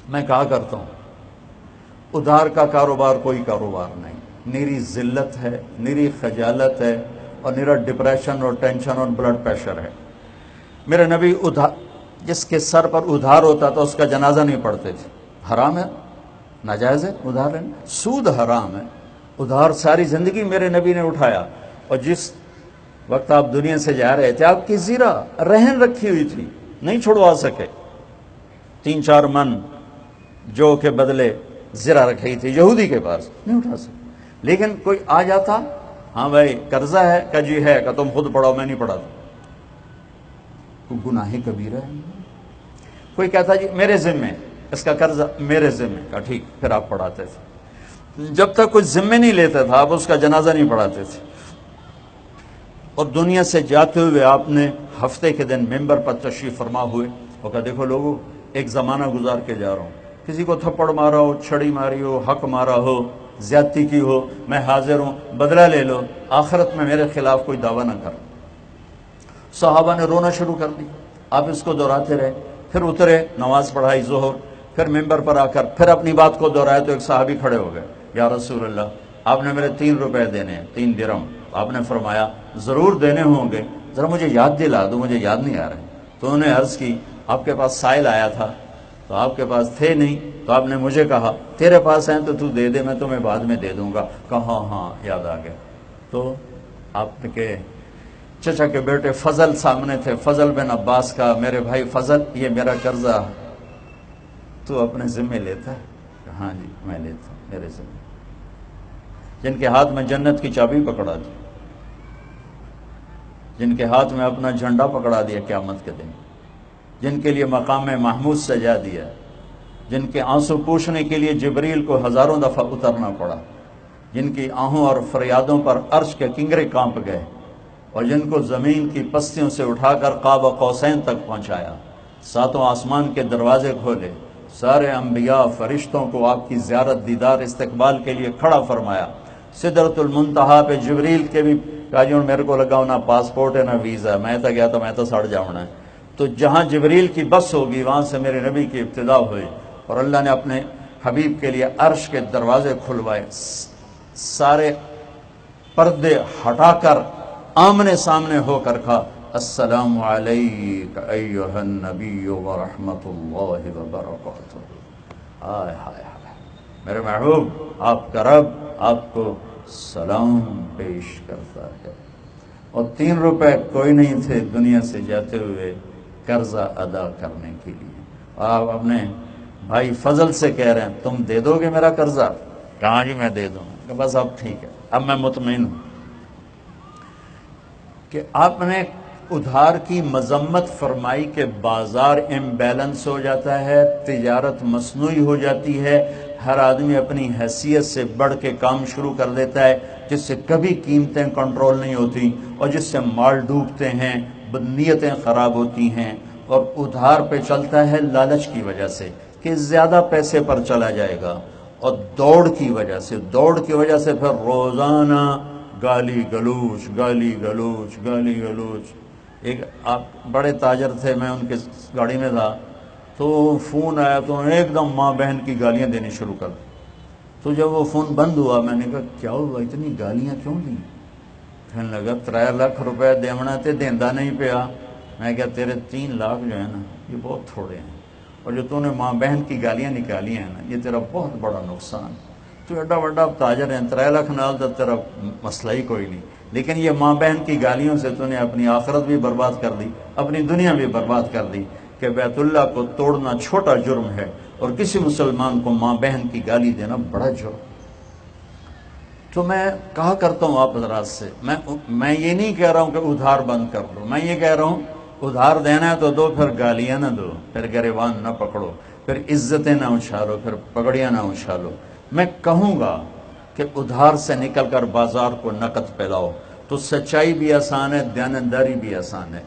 میں کہا کرتا ہوں ادھار کا کاروبار کوئی کاروبار نہیں، نیری ذلت ہے، نیری خجالت ہے، اور نیرا ڈپریشن اور ٹینشن اور بلڈ پریشر ہے۔ میرے نبی جس کے سر پر ادھار ہوتا تھا اس کا جنازہ نہیں پڑھتے تھے۔ حرام ہے، ناجائز ہے ادھار لینا، سود حرام ہے۔ ادھار ساری زندگی میرے نبی نے اٹھایا، اور جس وقت آپ دنیا سے جا رہے تھے آپ کی زیرہ رہن رکھی ہوئی تھی، نہیں چھڑوا سکے۔ 3-4 من جو کے بدلے زیرہ رکھی تھی یہودی کے پاس، نہیں اٹھا سکے۔ لیکن کوئی آ جاتا، ہاں بھائی قرضہ ہے، کہ جی ہے، کہ تم خود پڑھاؤ، میں نہیں پڑھاتا۔ کوئی گناہ کبیرہ ہے؟ کوئی کہتا جی میرے ذمے اس کا قرضہ، میرے ذمے کا، ٹھیک، پھر آپ پڑھاتے تھے۔ جب تک کوئی ذمے نہیں لیتا تھا آپ اس کا جنازہ نہیں پڑھاتے تھے۔ اور دنیا سے جاتے ہوئے آپ نے ہفتے کے دن ممبر پر تشریف فرما ہوئے اور کہا دیکھو لوگوں، ایک زمانہ گزار کے جا رہا ہوں، کسی کو تھپڑ مارا ہو، چھڑی ماری ہو، حق مارا ہو، زیادتی کی ہو، میں حاضر ہوں، بدلہ لے لو، آخرت میں میرے خلاف کوئی دعویٰ نہ کر۔ صحابہ نے رونا شروع کر دی، آپ اس کو دہراتے رہے، پھر اترے، نماز پڑھائی ظہر، پھر ممبر پر آ کر پھر اپنی بات کو دہرایا تو ایک صحابی کھڑے ہو گئے، یا رسول اللہ آپ نے میرے 3 روپے دینے ہیں، 3 درہم۔ آپ نے فرمایا ضرور دینے ہوں گے، ذرا مجھے یاد دلا دو، مجھے یاد نہیں آ رہے۔ تو انہوں نے عرض کی آپ کے پاس سائل آیا تھا تو آپ کے پاس تھے نہیں، تو آپ نے مجھے کہا تیرے پاس ہیں تو دے دے، میں تمہیں بعد میں دے دوں گا۔ کہا ہاں ہاں یاد آ گیا۔ تو آپ کے چچا کے بیٹے فضل سامنے تھے، فضل بن عباس کا، میرے بھائی فضل یہ میرا قرضہ تو اپنے ذمہ لیتا ہے؟ ہاں جی میں لیتا ہوں، میرے ذمہ۔ جن کے ہاتھ میں جنت کی چابی پکڑا دی، جن کے ہاتھ میں اپنا جھنڈا پکڑا دیا قیامت کے دن، جن کے لیے مقام محمود سجا دیا، جن کے آنسو پوچھنے کے لیے جبریل کو ہزاروں دفعہ اترنا پڑا، جن کی آہوں اور فریادوں پر عرش کے کنگرے کانپ گئے، اور جن کو زمین کی پستیوں سے اٹھا کر قاب قوسین تک پہنچایا، 7 آسمان کے دروازے کھولے، سارے انبیاء فرشتوں کو آپ کی زیارت دیدار استقبال کے لیے کھڑا فرمایا، سدرۃ المنتہا پہ جبریل کے بھی کہا جی میرے کو لگا نہ پاسپورٹ ہے نہ ویزا، میں تو گیا تو میں تو سڑ جاؤں ہے۔ تو جہاں جبریل کی بس ہوگی وہاں سے میرے نبی کی ابتدا ہوئی، اور اللہ نے اپنے حبیب کے لیے عرش کے دروازے کھلوائے، سارے پردے ہٹا کر آمنے سامنے ہو کر کہا السلام علیک ایھا النبی ورحمۃ اللہ وبرکاتہ۔ ہائے ہائے ہائے، میرے محبوب آپ کا رب آپ کو سلام پیش کرتا ہے۔ اور 3 روپے کوئی نہیں تھے دنیا سے جاتے ہوئے قرضہ ادا کرنے کے لیے۔ آپ اپنے بھائی فضل سے کہہ رہے ہیں تم دے دو گے میرا قرضہ؟ کہاں جی میں دے دوں گا، بس اب ٹھیک ہے، اب میں مطمئن ہوں۔ کہ آپ نے ادھار کی مذمت فرمائی کہ بازار امبیلنس ہو جاتا ہے، تجارت مصنوعی ہو جاتی ہے، ہر آدمی اپنی حیثیت سے بڑھ کے کام شروع کر دیتا ہے، جس سے کبھی قیمتیں کنٹرول نہیں ہوتی، اور جس سے مال ڈوبتے ہیں، نیتیں خراب ہوتی ہیں، اور ادھار پہ چلتا ہے لالچ کی وجہ سے کہ زیادہ پیسے پر چلا جائے گا، اور دوڑ کی وجہ سے پھر روزانہ گالی گلوچ گالی گلوچ گالی گلوچ۔ ایک آپ بڑے تاجر تھے، میں ان کے گاڑی میں تھا، تو فون آیا تو ایک دم ماں بہن کی گالیاں دینی شروع کر دی۔ تو جب وہ فون بند ہوا میں نے کہا کیا ہوا، اتنی گالیاں کیوں دیں؟ کہنے لگا 3 لاکھ روپے دیونا تے دیندا نہیں پیا۔ میں کہا تیرے 3 لاکھ جو ہے نا یہ بہت تھوڑے ہیں، اور جو تو نے ماں بہن کی گالیاں نکالی ہیں نا یہ تیرا بہت بڑا نقصان۔ تو ایڈا بڑا تاجر ہے، 3 لاکھ نال تو تیرا مسئلہ ہی کوئی نہیں، لیکن یہ ماں بہن کی گالیوں سے تو نے اپنی آخرت بھی برباد کر دی، اپنی دنیا بھی برباد کر دی۔ کہ بیت اللہ کو توڑنا چھوٹا جرم ہے، اور کسی مسلمان کو ماں بہن کی گالی دینا بڑا جرم۔ تو میں کہا کرتا ہوں آپ حضرات سے، میں یہ نہیں کہہ رہا ہوں کہ ادھار بند کر دو، میں یہ کہہ رہا ہوں ادھار دینا ہے تو دو، پھر گالیاں نہ دو، پھر گریبان نہ پکڑو، پھر عزتیں نہ اچھالو، پھر پگڑیاں نہ اچھالو۔ میں کہوں گا کہ ادھار سے نکل کر بازار کو نقد پہ لاؤ، تو سچائی بھی آسان ہے، دیانتداری بھی آسان ہے۔